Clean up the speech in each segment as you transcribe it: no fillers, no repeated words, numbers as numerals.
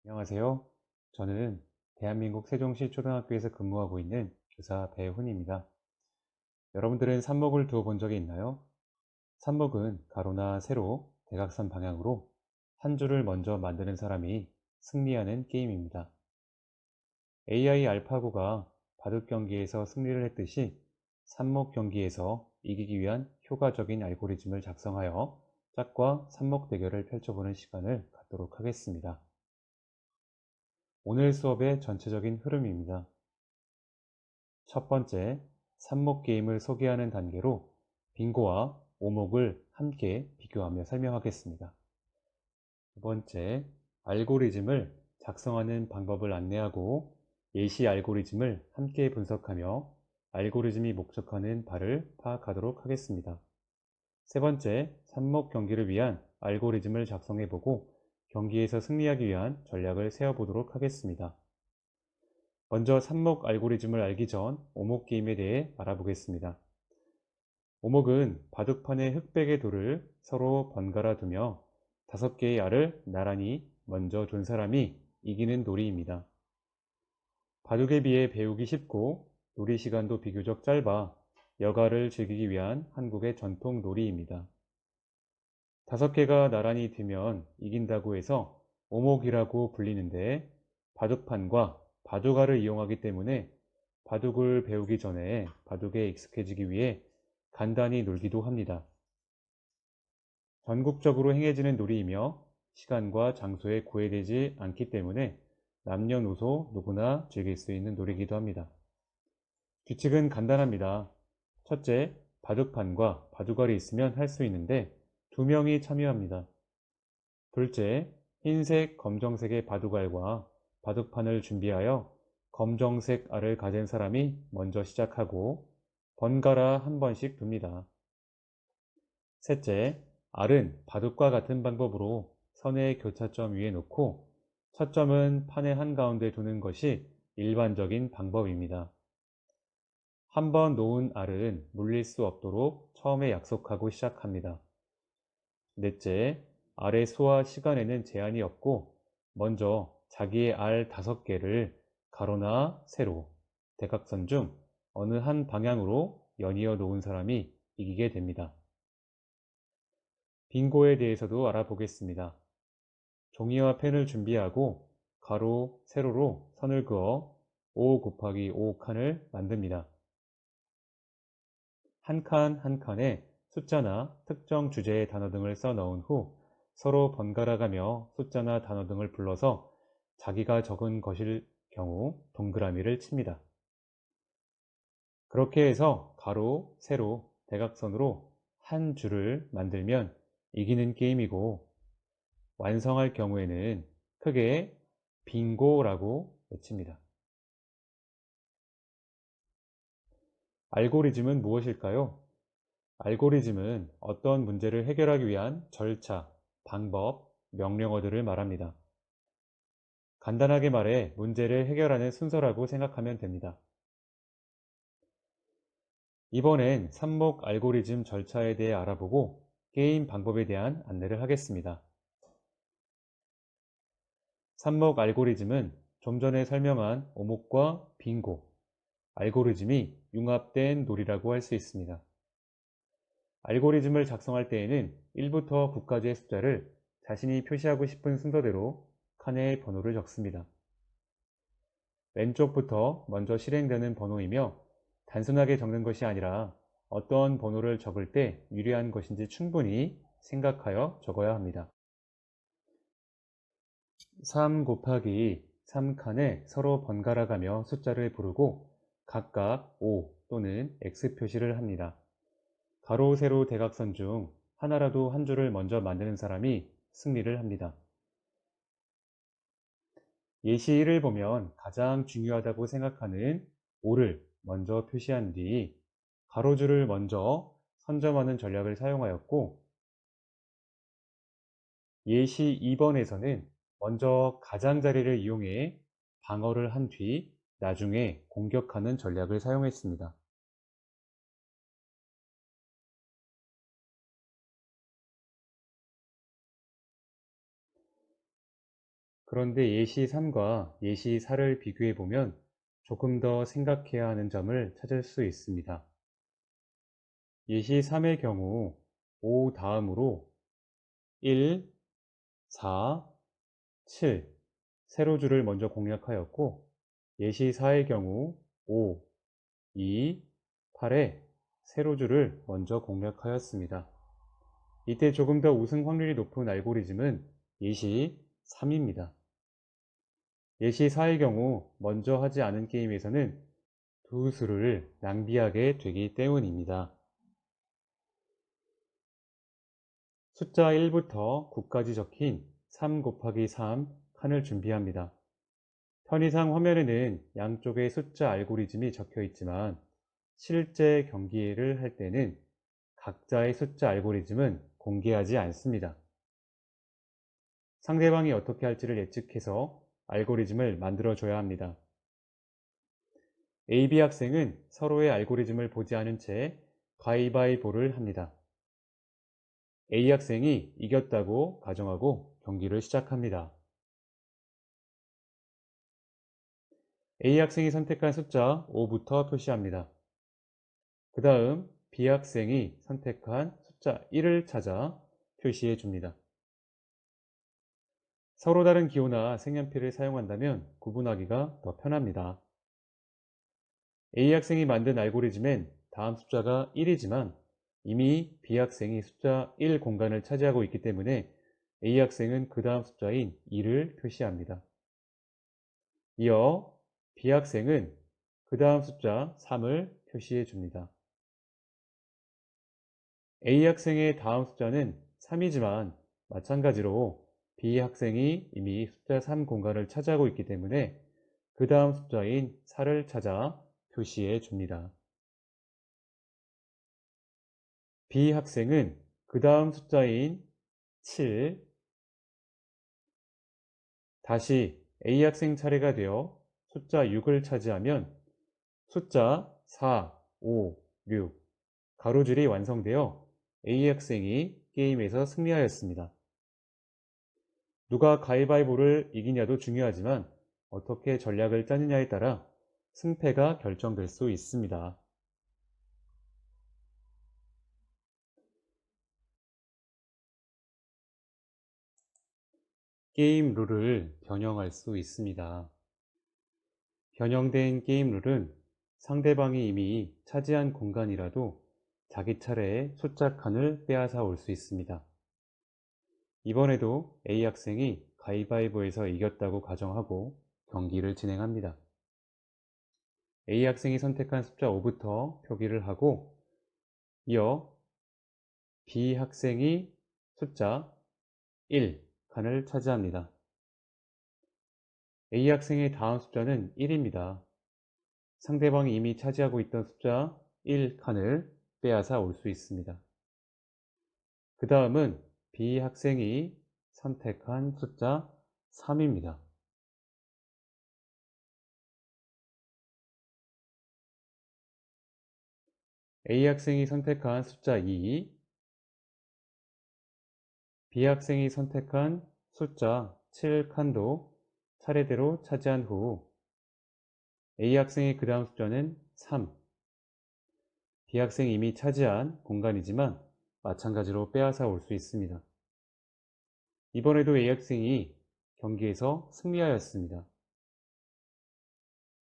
안녕하세요. 저는 대한민국 세종시 초등학교에서 근무하고 있는 교사 배훈입니다. 여러분들은 삽목을 두어 본 적이 있나요? 삽목은 가로나 세로, 대각선 방향으로 한 줄을 먼저 만드는 사람이 승리하는 게임입니다. AI 알파고가 바둑 경기에서 승리를 했듯이 삽목 경기에서 이기기 위한 효과적인 알고리즘을 작성하여 짝과 삽목 대결을 펼쳐보는 시간을 갖도록 하겠습니다. 오늘 수업의 전체적인 흐름입니다. 첫 번째, 삽목 게임을 소개하는 단계로 빙고와 오목을 함께 비교하며 설명하겠습니다. 두 번째, 알고리즘을 작성하는 방법을 안내하고 예시 알고리즘을 함께 분석하며 알고리즘이 목적하는 바를 파악하도록 하겠습니다. 세 번째, 삽목 경기를 위한 알고리즘을 작성해보고 경기에서 승리하기 위한 전략을 세워보도록 하겠습니다. 먼저 삽목 알고리즘을 알기 전 오목 게임에 대해 알아보겠습니다. 오목은 바둑판의 흑백의 돌을 서로 번갈아 두며 5개의 알을 나란히 먼저 둔 사람이 이기는 놀이입니다. 바둑에 비해 배우기 쉽고 놀이 시간도 비교적 짧아 여가를 즐기기 위한 한국의 전통 놀이입니다. 5개가 나란히 두면 이긴다고 해서 오목이라고 불리는데 바둑판과 바둑알을 이용하기 때문에 바둑을 배우기 전에 바둑에 익숙해지기 위해 간단히 놀기도 합니다. 전국적으로 행해지는 놀이이며 시간과 장소에 구애되지 않기 때문에 남녀노소 누구나 즐길 수 있는 놀이기도 합니다. 규칙은 간단합니다. 첫째, 바둑판과 바둑알이 있으면 할 수 있는데 2명이 참여합니다. 둘째, 흰색, 검정색의 바둑알과 바둑판을 준비하여 검정색 알을 가진 사람이 먼저 시작하고 번갈아 한 번씩 둡니다. 셋째, 알은 바둑과 같은 방법으로 선의 교차점 위에 놓고 첫 점은 판의 한가운데 두는 것이 일반적인 방법입니다. 한 번 놓은 알은 물릴 수 없도록 처음에 약속하고 시작합니다. 넷째, 알의 수와 시간에는 제한이 없고 먼저 자기의 알 5개를 가로나 세로, 대각선 중 어느 한 방향으로 연이어 놓은 사람이 이기게 됩니다. 빙고에 대해서도 알아보겠습니다. 종이와 펜을 준비하고 가로, 세로로 선을 그어 5 곱하기 5 칸을 만듭니다. 한 칸 한 칸에 숫자나 특정 주제의 단어 등을 써 넣은 후 서로 번갈아 가며 숫자나 단어 등을 불러서 자기가 적은 것일 경우 동그라미를 칩니다. 그렇게 해서 가로, 세로, 대각선으로 한 줄을 만들면 이기는 게임이고 완성할 경우에는 크게 빙고라고 외칩니다. 알고리즘은 무엇일까요? 알고리즘은 어떤 문제를 해결하기 위한 절차, 방법, 명령어들을 말합니다. 간단하게 말해 문제를 해결하는 순서라고 생각하면 됩니다. 이번엔 삽목 알고리즘 절차에 대해 알아보고 게임 방법에 대한 안내를 하겠습니다. 삽목 알고리즘은 좀 전에 설명한 오목과 빙고, 알고리즘이 융합된 놀이라고 할 수 있습니다. 알고리즘을 작성할 때에는 1부터 9까지의 숫자를 자신이 표시하고 싶은 순서대로 칸에 번호를 적습니다. 왼쪽부터 먼저 실행되는 번호이며 단순하게 적는 것이 아니라 어떤 번호를 적을 때 유리한 것인지 충분히 생각하여 적어야 합니다. 3 곱하기 3칸에 서로 번갈아 가며 숫자를 부르고 각각 O 또는 X 표시를 합니다. 가로, 세로, 대각선 중 하나라도 한 줄을 먼저 만드는 사람이 승리를 합니다. 예시 1을 보면 가장 중요하다고 생각하는 O를 먼저 표시한 뒤 가로줄을 먼저 선점하는 전략을 사용하였고 예시 2번에서는 먼저 가장자리를 이용해 방어를 한 뒤 나중에 공격하는 전략을 사용했습니다. 그런데 예시 3과 예시 4를 비교해 보면 조금 더 생각해야 하는 점을 찾을 수 있습니다. 예시 3의 경우 5 다음으로 1, 4, 7 세로줄을 먼저 공략하였고, 예시 4의 경우 5, 2, 8의 세로줄을 먼저 공략하였습니다. 이때 조금 더 우승 확률이 높은 알고리즘은 예시 3입니다. 예시 4의 경우 먼저 하지 않은 게임에서는 두 수를 낭비하게 되기 때문입니다. 숫자 1부터 9까지 적힌 3 곱하기 3 칸을 준비합니다. 편의상 화면에는 양쪽에 숫자 알고리즘이 적혀 있지만 실제 경기를 할 때는 각자의 숫자 알고리즘은 공개하지 않습니다. 상대방이 어떻게 할지를 예측해서 알고리즘을 만들어줘야 합니다. A, B 학생은 서로의 알고리즘을 보지 않은 채 가위바위보를 합니다. A 학생이 이겼다고 가정하고 경기를 시작합니다. A 학생이 선택한 숫자 5부터 표시합니다. 그 다음 B 학생이 선택한 숫자 1을 찾아 표시해 줍니다. 서로 다른 기호나 색연필을 사용한다면 구분하기가 더 편합니다. A 학생이 만든 알고리즘엔 다음 숫자가 1이지만 이미 B 학생이 숫자 1 공간을 차지하고 있기 때문에 A 학생은 그 다음 숫자인 2를 표시합니다. 이어 B 학생은 그 다음 숫자 3을 표시해 줍니다. A 학생의 다음 숫자는 3이지만 마찬가지로 B 학생이 이미 숫자 3 공간을 차지하고 있기 때문에 그 다음 숫자인 4를 찾아 표시해 줍니다. B 학생은 그 다음 숫자인 7, 다시 A 학생 차례가 되어 숫자 6을 차지하면 숫자 4, 5, 6 가로줄이 완성되어 A 학생이 게임에서 승리하였습니다. 누가 가위바위보를 이기냐도 중요하지만 어떻게 전략을 짜느냐에 따라 승패가 결정될 수 있습니다. 게임 룰을 변형할 수 있습니다. 변형된 게임 룰은 상대방이 이미 차지한 공간이라도 자기 차례에 숫자 칸을 빼앗아 올 수 있습니다. 이번에도 A 학생이 가위바위보에서 이겼다고 가정하고 경기를 진행합니다. A 학생이 선택한 숫자 5부터 표기를 하고, 이어 B 학생이 숫자 1 칸을 차지합니다. A 학생의 다음 숫자는 1입니다. 상대방이 이미 차지하고 있던 숫자 1 칸을 빼앗아 올 수 있습니다. 그 다음은 B 학생이 선택한 숫자 3입니다. A 학생이 선택한 숫자 2, B 학생이 선택한 숫자 7칸도 차례대로 차지한 후 A 학생의 그 다음 숫자는 3, B 학생이 이미 차지한 공간이지만 마찬가지로 빼앗아 올 수 있습니다. 이번에도 A 학생이 경기에서 승리하였습니다.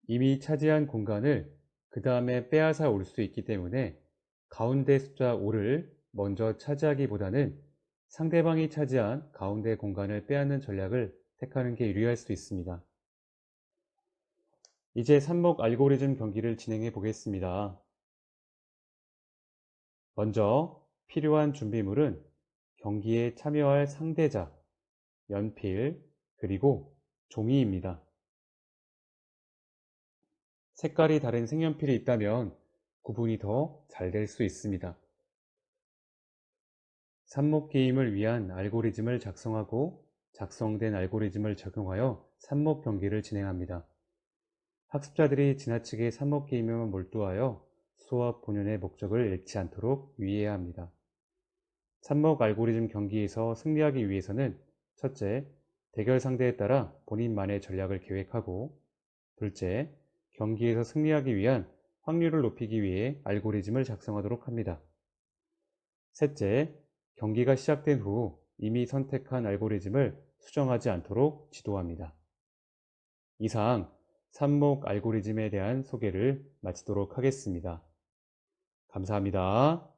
이미 차지한 공간을 그 다음에 빼앗아 올 수 있기 때문에 가운데 숫자 5를 먼저 차지하기보다는 상대방이 차지한 가운데 공간을 빼앗는 전략을 택하는 게 유리할 수 있습니다. 이제 삽목 알고리즘 경기를 진행해 보겠습니다. 먼저 필요한 준비물은 경기에 참여할 상대자, 연필, 그리고 종이입니다. 색깔이 다른 색연필이 있다면 구분이 더 잘 될 수 있습니다. 삽목 게임을 위한 알고리즘을 작성하고 작성된 알고리즘을 적용하여 삽목 경기를 진행합니다. 학습자들이 지나치게 삽목 게임에만 몰두하여 수업 본연의 목적을 잃지 않도록 유의해야 합니다. 삽목 알고리즘 경기에서 승리하기 위해서는 첫째, 대결 상대에 따라 본인만의 전략을 계획하고, 둘째, 경기에서 승리하기 위한 확률을 높이기 위해 알고리즘을 작성하도록 합니다. 셋째, 경기가 시작된 후 이미 선택한 알고리즘을 수정하지 않도록 지도합니다. 이상 삽목 알고리즘에 대한 소개를 마치도록 하겠습니다. 감사합니다.